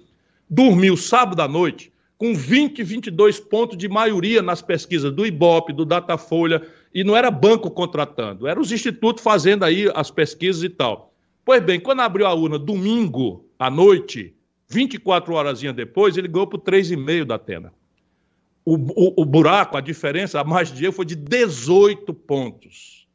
dormiu sábado à noite com 20, 22 pontos de maioria nas pesquisas do Ibope, do Datafolha, e não era banco contratando, eram os institutos fazendo aí as pesquisas e tal. Pois bem, quando abriu a urna domingo à noite, 24 horas depois, ele ganhou por 3,5 da Atena. O buraco, a diferença, a margem de erro foi de 18 pontos.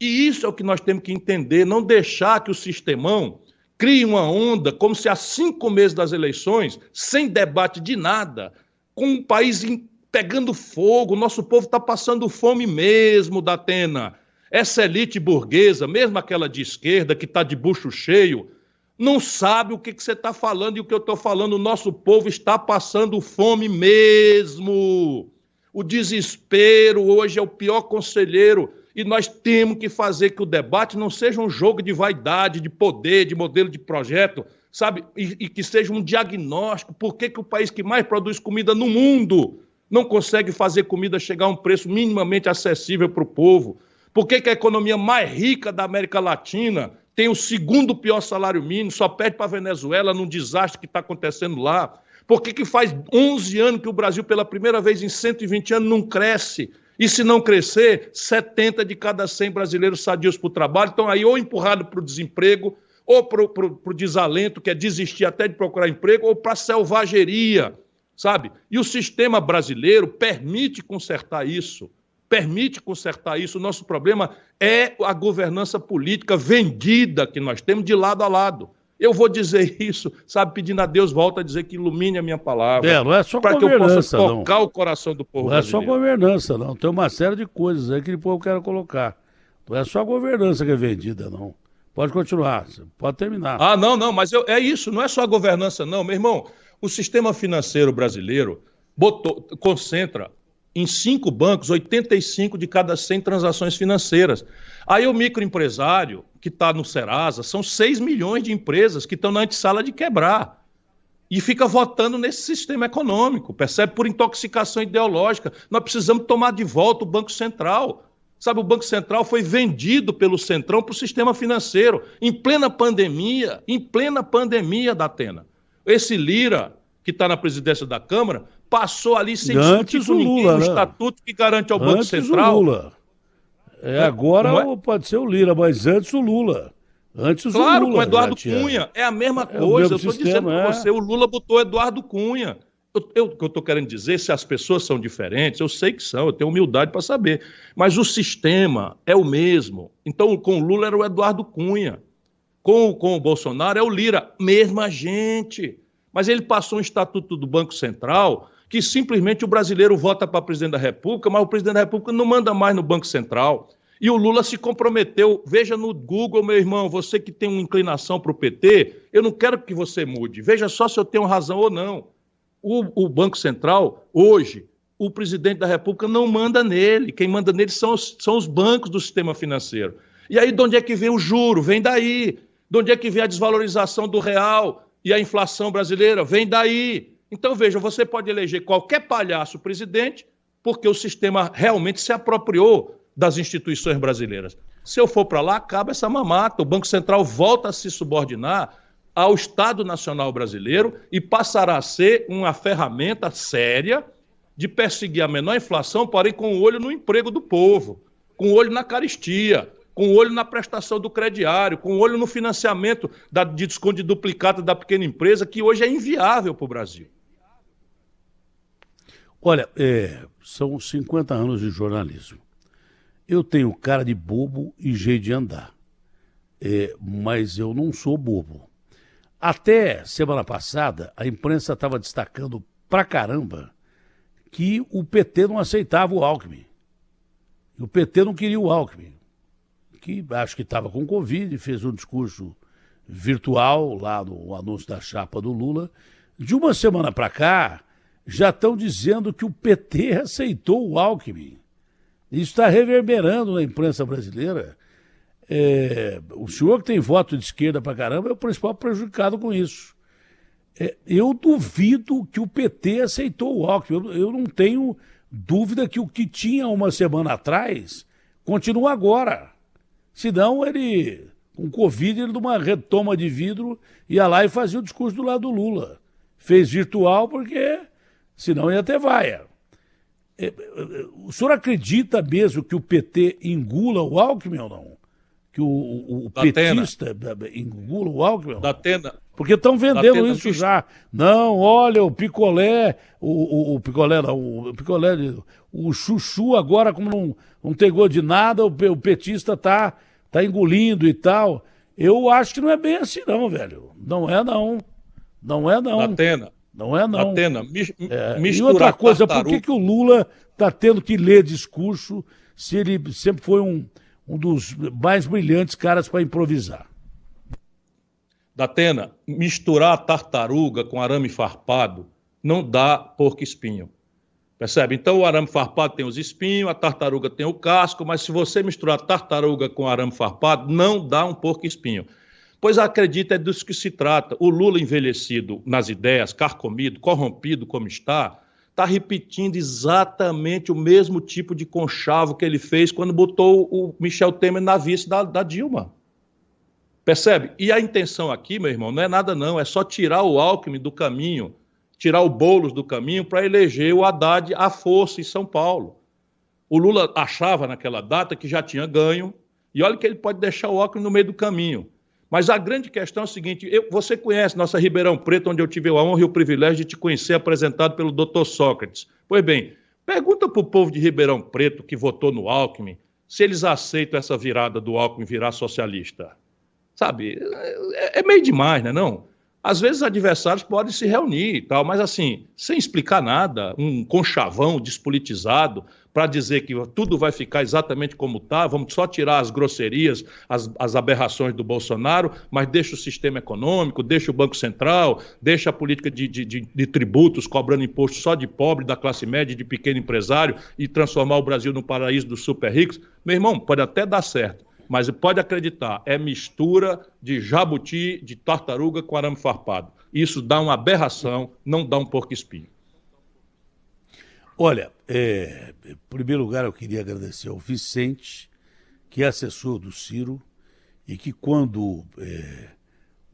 E isso é o que nós temos que entender, não deixar que o sistemão crie uma onda como se há 5 meses das eleições, sem debate de nada, com o país pegando fogo, o nosso povo está passando fome mesmo, Datena. Essa elite burguesa, mesmo aquela de esquerda que está de bucho cheio, não sabe o que você está falando e o que eu estou falando. O nosso povo está passando fome mesmo. O desespero hoje é o pior conselheiro e nós temos que fazer que o debate não seja um jogo de vaidade, de poder, de modelo de projeto, sabe? E que seja um diagnóstico. Por que o país que mais produz comida no mundo não consegue fazer comida chegar a um preço minimamente acessível para o povo? Por que a economia mais rica da América Latina tem o 2º pior salário mínimo, só perde para a Venezuela num desastre que está acontecendo lá? Por que faz 11 anos que o Brasil, pela primeira vez em 120 anos, não cresce? E se não crescer, 70 de cada 100 brasileiros sadios para o trabalho estão aí ou empurrados para o desemprego, ou para o desalento, que é desistir até de procurar emprego, ou para a selvageria, sabe? E o sistema brasileiro permite consertar isso. permite consertar isso. O nosso problema é a governança política vendida que nós temos de lado a lado. Eu vou dizer isso, sabe, pedindo a Deus, volta a dizer que ilumine a minha palavra. Não é só para que eu possa tocar o coração do povo brasileiro. Não é só governança, não. Tem uma série de coisas aí que o povo quer colocar. Não é só a governança que é vendida, não. Pode continuar, pode terminar. Não, mas é isso, não é só a governança, não. Meu irmão, o sistema financeiro brasileiro concentra em 5 bancos 85 de cada 100 transações financeiras. Aí o microempresário que está no Serasa, são 6 milhões de empresas que estão na antessala de quebrar. E fica votando nesse sistema econômico, percebe? Por intoxicação ideológica. Nós precisamos tomar de volta o Banco Central. Sabe, o Banco Central foi vendido pelo Centrão para o sistema financeiro, em plena pandemia, da Atena. Esse Lira, que está na presidência da Câmara, passou ali sem discutir com ninguém o estatuto que garante ao Banco Central. O Lula. Agora pode ser o Lira, mas antes o Lula. Claro, com o Eduardo Cunha. É a mesma coisa. Eu estou dizendo para você, o Lula botou Eduardo Cunha. O que eu estou querendo dizer, se as pessoas são diferentes, eu sei que são, eu tenho humildade para saber. Mas o sistema é o mesmo. Então, com o Lula era o Eduardo Cunha. Com o Bolsonaro é o Lira. Mesma gente. Mas ele passou um estatuto do Banco Central que simplesmente o brasileiro vota para presidente da República, mas o presidente da República não manda mais no Banco Central. E o Lula se comprometeu. Veja no Google, meu irmão, você que tem uma inclinação para o PT, eu não quero que você mude. Veja só se eu tenho razão ou não. O Banco Central, hoje, o presidente da República não manda nele. Quem manda nele são os bancos do sistema financeiro. E aí, de onde é que vem o juro? Vem daí. De onde é que vem a desvalorização do real e a inflação brasileira? Vem daí. Então, veja, você pode eleger qualquer palhaço presidente porque o sistema realmente se apropriou das instituições brasileiras. Se eu for para lá, acaba essa mamata. O Banco Central volta a se subordinar ao Estado Nacional Brasileiro e passará a ser uma ferramenta séria de perseguir a menor inflação, porém com o olho no emprego do povo, com o olho na caristia, com o olho na prestação do crediário, com o olho no financiamento de desconto de duplicata da pequena empresa, que hoje é inviável para o Brasil. Olha, são 50 anos de jornalismo. Eu tenho cara de bobo e jeito de andar, mas eu não sou bobo. Até semana passada, a imprensa estava destacando pra caramba que o PT não aceitava o Alckmin. O PT não queria o Alckmin, que acho que estava com Covid, fez um discurso virtual lá no anúncio da chapa do Lula. De uma semana para cá, já estão dizendo que o PT aceitou o Alckmin. Isso está reverberando na imprensa brasileira. O senhor que tem voto de esquerda pra caramba é o principal prejudicado com isso. Eu duvido que o PT aceitou o Alckmin. Eu não tenho dúvida que o que tinha uma semana atrás continua agora. Senão ele, com Covid, ele numa retoma de vidro, ia lá e fazia o discurso do lado do Lula. Fez virtual porque senão ia ter vaia. O senhor acredita mesmo que o PT engula o Alckmin ou não? Que o petista engula o Alckmin? Porque estão vendendo isso já. Não, olha, o picolé, o picolé não, o chuchu agora, como não tem gosto de nada, o petista tá engolindo e tal. Eu acho que não é bem assim não, velho. Não é não. Não é não. Não é não. E outra coisa, por que o Lula está tendo que ler discurso se ele sempre foi um dos mais brilhantes caras para improvisar? Datena, misturar tartaruga com arame farpado não dá porco-espinho. Percebe? Então o arame farpado tem os espinhos, a tartaruga tem o casco, mas se você misturar tartaruga com arame farpado, não dá um porco-espinho. Pois acredita, é disso que se trata. O Lula envelhecido nas ideias, carcomido, corrompido como está repetindo exatamente o mesmo tipo de conchavo que ele fez quando botou o Michel Temer na vice da Dilma. Percebe? E a intenção aqui, meu irmão, não é nada não, é só tirar o Alckmin do caminho, tirar o Boulos do caminho para eleger o Haddad à força em São Paulo. O Lula achava naquela data que já tinha ganho, e olha que ele pode deixar o Alckmin no meio do caminho. Mas a grande questão é o seguinte, você conhece nossa Ribeirão Preto, onde eu tive a honra e o privilégio de te conhecer apresentado pelo Dr. Sócrates. Pois bem, Pergunta para o povo de Ribeirão Preto que votou no Alckmin se eles aceitam essa virada do Alckmin virar socialista. Sabe, é meio demais, né, não? Às vezes adversários podem se reunir e tal, mas assim, sem explicar nada, um conchavão despolitizado para dizer que tudo vai ficar exatamente como está, vamos só tirar as grosserias, as aberrações do Bolsonaro, mas deixa o sistema econômico, deixa o Banco Central, deixa a política de tributos, cobrando imposto só de pobre, da classe média, de pequeno empresário e transformar o Brasil num paraíso dos super ricos. Meu irmão, pode até dar certo. Mas pode acreditar, é mistura de jabuti, de tartaruga com arame farpado. Isso dá uma aberração, não dá um porco-espinho. Olha, em primeiro lugar eu queria agradecer ao Vicente, que é assessor do Ciro, e que quando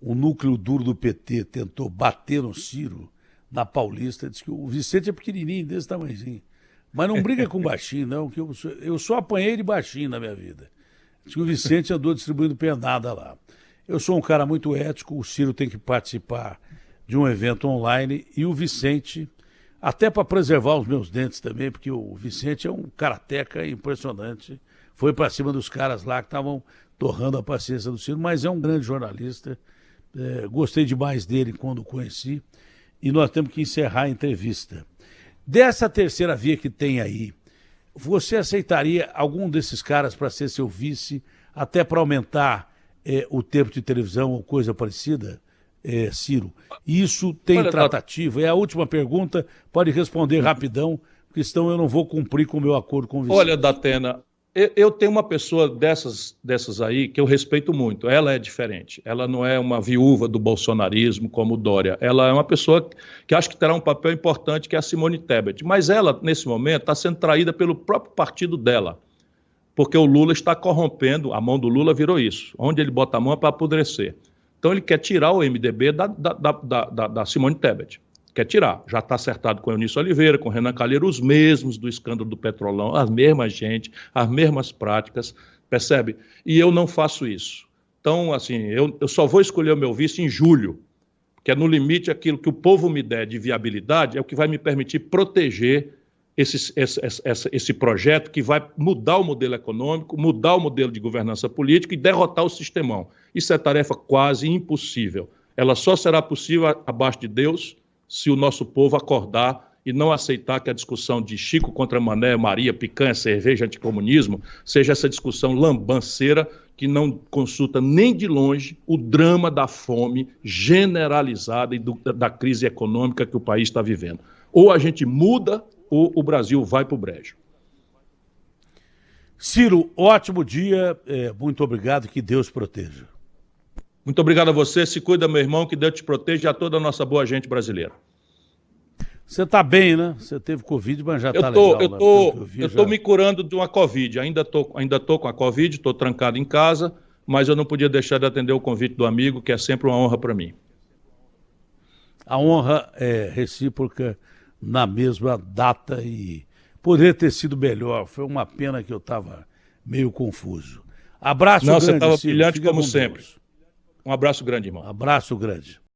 o núcleo duro do PT tentou bater no Ciro, na Paulista, disse que o Vicente é pequenininho, desse tamanhozinho. Mas não briga com baixinho, não, que eu só apanhei de baixinho na minha vida. Diz que o Vicente andou distribuindo pernada lá. Eu sou um cara muito ético, o Ciro tem que participar de um evento online e o Vicente, até para preservar os meus dentes também, porque o Vicente é um karateca impressionante, foi para cima dos caras lá que estavam torrando a paciência do Ciro, mas é um grande jornalista, gostei demais dele quando o conheci e nós temos que encerrar a entrevista. Dessa terceira via que tem aí, você aceitaria algum desses caras para ser seu vice, até para aumentar o tempo de televisão ou coisa parecida, Ciro? Isso tem tratativa? É a última pergunta, pode responder rapidão, porque senão eu não vou cumprir com o meu acordo com o Vicente. Olha, Datena, eu tenho uma pessoa dessas aí que eu respeito muito. Ela é diferente. Ela não é uma viúva do bolsonarismo como o Dória. Ela é uma pessoa que acho que terá um papel importante, que é a Simone Tebet. Mas ela, nesse momento, está sendo traída pelo próprio partido dela. Porque o Lula está corrompendo, a mão do Lula virou isso. Onde ele bota a mão é para apodrecer. Então ele quer tirar o MDB da Simone Tebet. Quer tirar. Já está acertado com Eunício Oliveira, com Renan Calheiro, os mesmos do escândalo do Petrolão, as mesmas gente, as mesmas práticas, percebe? E eu não faço isso. Então, assim, eu só vou escolher o meu vice em julho, que é no limite aquilo que o povo me der de viabilidade, é o que vai me permitir proteger esse projeto que vai mudar o modelo econômico, mudar o modelo de governança política e derrotar o sistemão. Isso é tarefa quase impossível. Ela só será possível abaixo de Deus, se o nosso povo acordar e não aceitar que a discussão de Chico contra Mané, Maria, picanha, cerveja, anticomunismo, seja essa discussão lambanceira que não consulta nem de longe o drama da fome generalizada e da crise econômica que o país está vivendo. Ou a gente muda, ou o Brasil vai para o brejo. Ciro, ótimo dia, muito obrigado, que Deus proteja. Muito obrigado a você, se cuida, meu irmão, que Deus te proteja e a toda a nossa boa gente brasileira. Você está bem, né? Você teve Covid, mas já está legal. Eu estou me curando de uma Covid, ainda tô com a Covid, estou trancado em casa, mas eu não podia deixar de atender o convite do amigo, que é sempre uma honra para mim. A honra é recíproca na mesma data e poderia ter sido melhor, foi uma pena que eu estava meio confuso. Abraço grande, você estava Ciro, brilhante como Deus. sempre. Um abraço grande, irmão. Abraço grande.